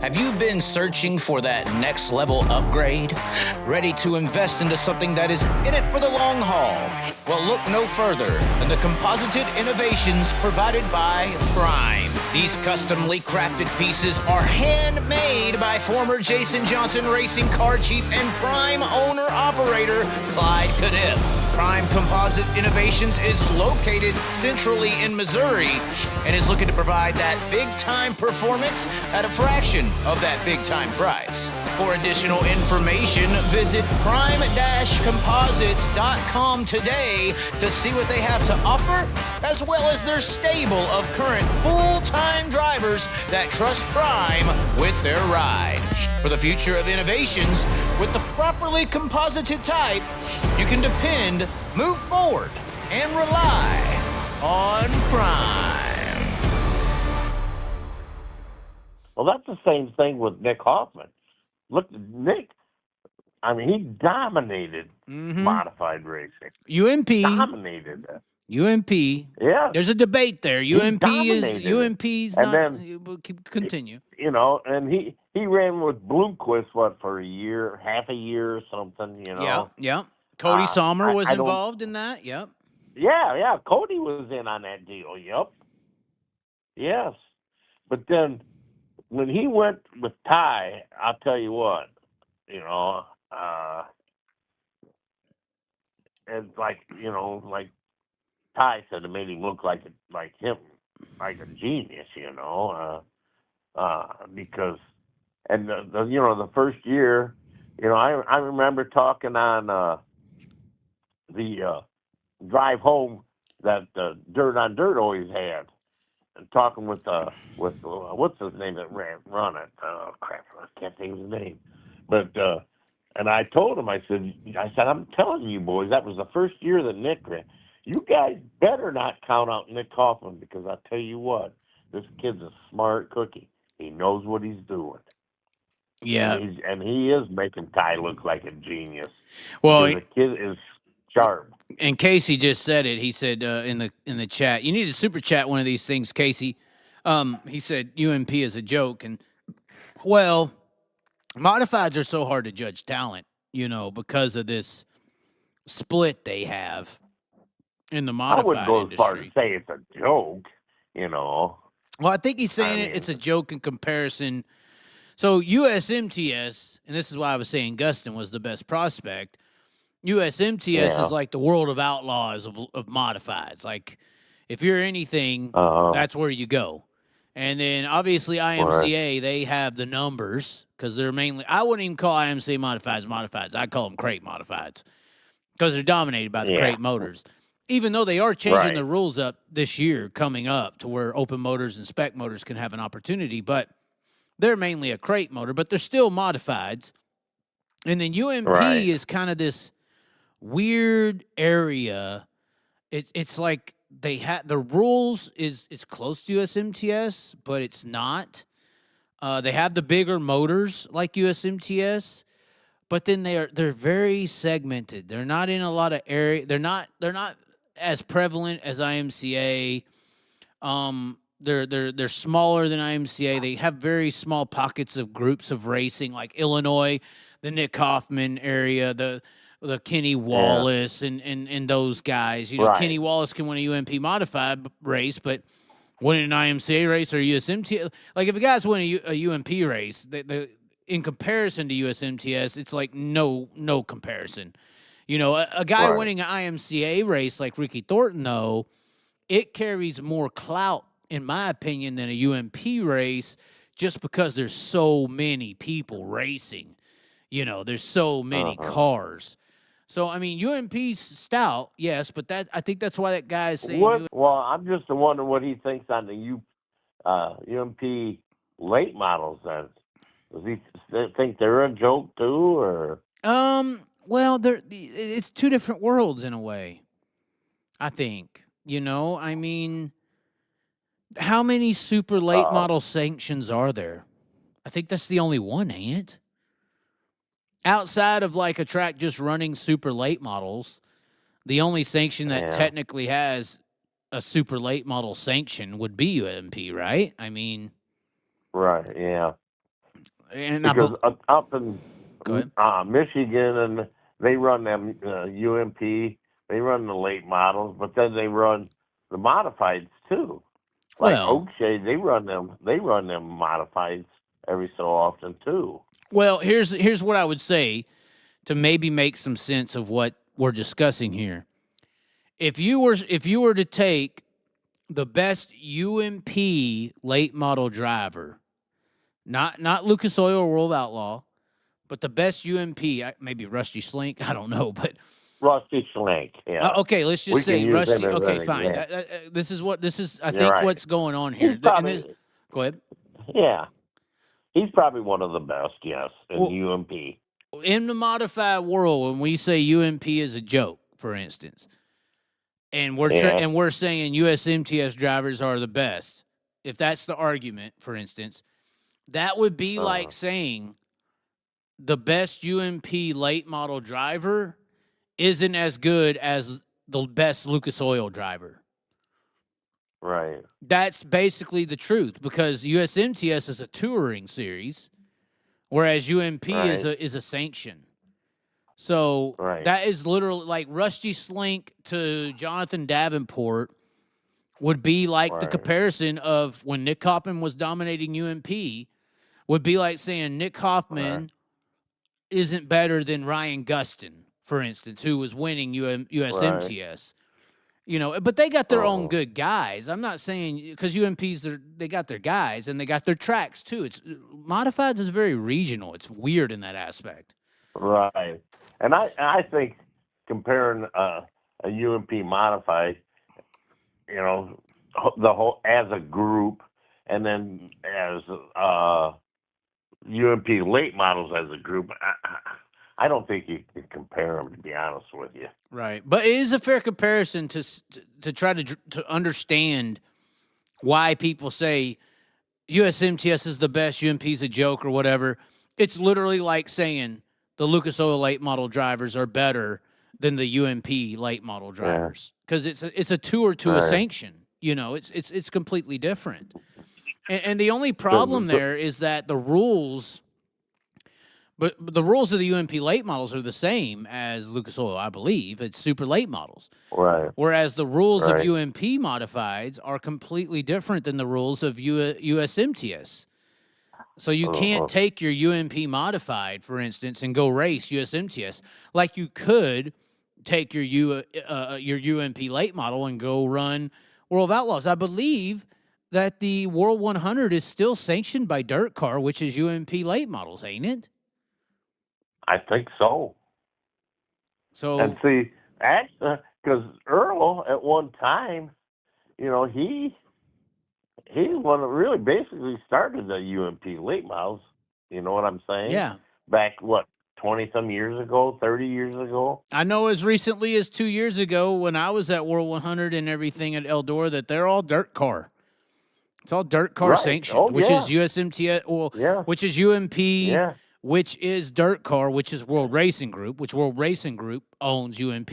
Have you been searching for that next level upgrade? Ready to invest into something that is in it for the long haul? Well, look no further than the composited innovations provided by Prime. These customly crafted pieces are handmade by former Jason Johnson Racing car chief and Prime owner-operator Clyde Cadiff. Prime Composite Innovations is located centrally in Missouri and is looking to provide that big-time performance at a fraction of that big-time price. For additional information, visit prime-composites.com today to see what they have to offer, as well as their stable of current full-time drivers that trust Prime with their ride. For the future of innovations, with the properly composited type, you can depend, move forward, and rely on Prime. Well, that's the same thing with Nick Hoffman. Look, Nick, I mean, he dominated modified racing. UMP. Dominated it. UMP. Yeah. There's a debate there. UMP's and not. Then, we'll continue. You know, and he ran with Bloomquist, for a year, half a year or something, you know. Yeah. Cody Sommer was involved in that. Yep. Yeah. Cody was in on that deal. Yep. Yes. But then when he went with Ty, I'll tell you what, you know, and like Ty said, it made him look like a genius, you know, because, and the first year, you know, I remember talking on the drive home that Dirt on Dirt always had, and talking with what's his name that run it? Oh crap, I can't think of his name. But and I told him, I said, I'm telling you boys, that was the first year that Nick ran. You guys better not count out Nick Hoffman, because I tell you what, this kid's a smart cookie. He knows what he's doing. Yeah, and he is making Ty look like a genius. Well, the kid is sharp. And Casey just said it. He said in the chat, you need to super chat one of these things, Casey. He said UMP is a joke, and well, modifieds are so hard to judge talent, you know, because of this split they have in the modified I wouldn't go industry. as far to say it's a joke, you know. Well, I think he's saying it's a joke in comparison. So USMTS, and this is why I was saying Gustin was the best prospect. USMTS is like the world of outlaws of modifieds. Like, if you're anything, that's where you go. And then, obviously, IMCA, they have the numbers, because they're mainly, I wouldn't even call IMCA modifieds. I'd call them crate modifieds, because they're dominated by the crate motors. Even though they are changing the rules up this year, coming up, to where open motors and spec motors can have an opportunity, but they're mainly a crate motor, but they're still modifieds. And then UMP is kind of this weird area. It's like they had the rules it's close to USMTS, but it's not. They have the bigger motors like USMTS, but then they're very segmented. They're not in a lot of area. They're not as prevalent as IMCA. They're smaller than IMCA. They have very small pockets of groups of racing, like Illinois, the Nick Hoffman area, the Kenny Wallace and those guys. You know, Kenny Wallace can win a UMP modified race, but win an IMCA race or USMTS. Like, if a guy's win a UMP race, in comparison to USMTS, it's like no comparison. You know, a guy winning an IMCA race like Ricky Thornton, though, it carries more clout, in my opinion, than a UMP race, just because there's so many people racing. You know, there's so many cars. So, I mean, UMP's stout, yes, but I think that's why that guy is saying. Well, I'm just wondering what he thinks on the UMP late models. Then, does he think they're a joke too, or? Well, it's two different worlds in a way. I think, you know, I mean, how many super late model sanctions are there? I think that's the only one, ain't it? Outside of like a track just running super late models, the only sanction that technically has a super late model sanction would be UMP, right? I mean, right, yeah. And because up in Go ahead. Michigan, and they run them UMP. They run the late models, but then they run the modifieds too. Like Oakshade, they run them modifieds every so often too. Well, here's what I would say to maybe make some sense of what we're discussing here. If you were to take the best UMP late model driver, not Lucas Oil or World Outlaw, but the best UMP, maybe Rusty Slink, I don't know, but Rusty Slink, yeah. Okay, let's just say Rusty. Okay, fine. This is I think right. what's going on here. Go ahead. Yeah, he's probably one of the best. Yes, in UMP. In the modified world, when we say UMP is a joke, for instance, and we're saying USMTS drivers are the best, if that's the argument, for instance, that would be like saying the best UMP late model driver isn't as good as the best Lucas Oil driver. Right. That's basically the truth, because USMTS is a touring series, whereas UMP is a sanction. So that is literally like Rusty Slink to Jonathan Davenport would be like the comparison of when Nick Hoffman was dominating UMP, would be like saying Nick Hoffman isn't better than Ryan Gustin, for instance, who was winning USMTS. You know, but they got their own good guys. I'm not saying, because UMPs, they got their guys and they got their tracks too. It's modified is very regional. It's weird in that aspect. Right. And I think comparing a UMP modified, you know, the whole as a group, and then as UMP late models as a group, I don't think you can compare them, to be honest with you. Right, but it is a fair comparison to try to understand why people say USMTS is the best, UMP's a joke or whatever. It's literally like saying the Lucas Oil late model drivers are better than the UMP late model drivers, because it's a tour to a sanction. You know, it's completely different. And the only problem there is that the rules. But the rules of the UMP late models are the same as Lucas Oil, I believe. It's super late models. Right. Whereas the rules of UMP modifieds are completely different than the rules of USMTS. So you can't take your UMP modified, for instance, and go race USMTS like you could take your UMP late model and go run World of Outlaws. I believe that the World 100 is still sanctioned by Dirt Car, which is UMP late models, ain't it? I think so. And see, actually, because Earl at one time, you know, he's one that really basically started the UMP late models. You know what I'm saying? Yeah. Back 20-some years ago, 30 years ago. I know as recently as 2 years ago when I was at World 100 and everything at Eldora that they're all Dirt Car. It's all Dirt Car sanctioned, which is USMTS, which is UMP, which is Dirt Car, which is World Racing Group, which World Racing Group owns UMP.